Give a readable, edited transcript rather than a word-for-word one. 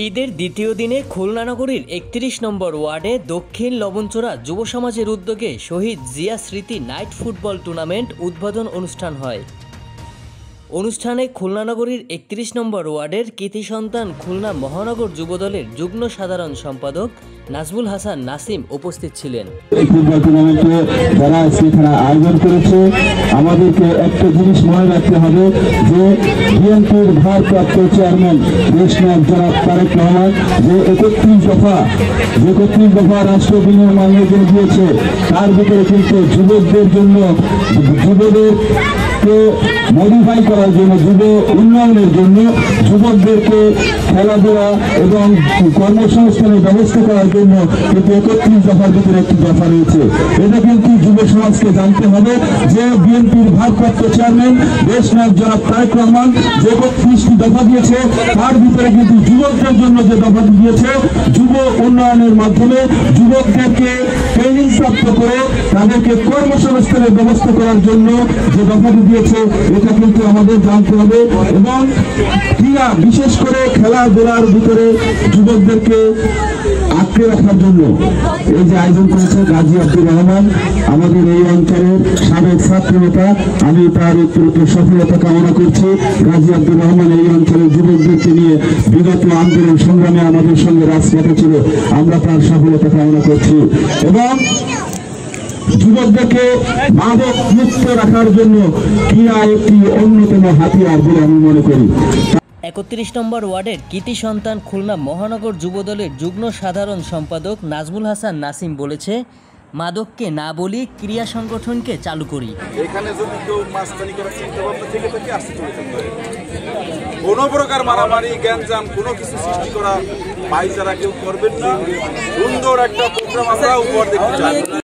ঈদের দ্বিতীয় দিনে খুলনা নগরীর ৩১ নম্বর ওয়ার্ডে দক্ষিণ লবণচোরা যুব সমাজের উদ্যোগে শহীদ জিয়া স্মৃতি নাইট ফুটবল টুর্নামেন্ট উদ্বোধন অনুষ্ঠান হয়। অনুষ্ঠানে খুলনা নগরীর ৩১ নম্বর ওয়ার্ডের কৃতি সন্তান খুলনা মহানগর যুবদলের যুগ্ম সাধারণ সম্পাদক নাজমুল হাসান নাসিম উপস্থিত ছিলেন। এই ফুটবল টুর্নামেন্টে যারা সেখানে আয়োজন করেছে, আমাদেরকে একটা জিনিস মনে রাখতে হবে যে বিএনপির ভারপ্রাপ্ত চেয়ারম্যান দেশনায়ক জনাব তারেক রহমান যে ৩১ দফা রাষ্ট্র বিনির্মাণ যোজনা দিয়েছে, তার ভিতরে কিন্তু যুবকদের জন্য যুবদেরকে মডিফাই করার জন্য, যুব উন্নয়নের জন্য, যুবকদেরকে খেলাধুলা এবং কর্মসংস্থানের ব্যবস্থা করার জন্য কিন্তু ৩১ দফার ভিতরে একটি দফা রয়েছে। এটা কিন্তু যুব সমাজকে জানতে হবে যে বিএনপির ভারপ্রাপ্ত চেয়ারম্যান দেশনায়ক জনাব তারেক রহমান যে ৩১টি দফা দিয়েছে, তার ভিতরে কিন্তু যুবকদের জন্য যে দফাটি দিয়েছে, যুব উন্নয়নের মাধ্যমে যুবকদেরকে ট্রেনিং প্রাপ্ত করে তাদেরকে কর্মসংস্থানের ব্যবস্থা করার জন্য যে দফাটি দিয়েছে, এটা কিন্তু আমাদের জানতে হবে। এবং ক্রীড়া, বিশেষ করে খেলাধুলার ভিতরে যুবকদেরকে আঁকড়ে রাখার জন্য এই যে আয়োজন করেছে গাজী আব্দুর রহমান, আমাদের এই অঞ্চলের সাবেক ছাত্র নেতা, আমি তার উত্তরোত্তর সফলতা কামনা করছি। গাজী আব্দুর রহমান এই অঞ্চলের যুবকদেরকে নিয়ে বিগত আন্দোলন সংগ্রামে আমাদের সঙ্গে রাজপথে ছিল, আমরা তার সফলতা কামনা করছি। এবং যুবকদেরকে মাদক মুক্ত রাখার জন্য ক্রীড়া একটি অন্যতম হাতিয়ার বলে আমি মনে করি। ৩১ নম্বর ওয়ার্ডের কৃতি সন্তান খুলনা মহানগর যুবদলের যুগ্ম সাধারণ সম্পাদক নাজমুল হাসান নাসিম বলেছে, মাদককে না বলি, ক্রিয়া সংগঠনকে চালু করি। এখানে যদি কেউ মাস্তানি করার চিন্তা ভাবনা থেকে থাকে, আসতে চলে যেতে পারে। কোনো প্রকার মারামারি, গ্যাঞ্জাম, কোনো কিছু সৃষ্টি করা ভাইচারা কেউ করবেন না। সুন্দর একটা প্রোগ্রাম আমরা উপহার দেখতে চাই।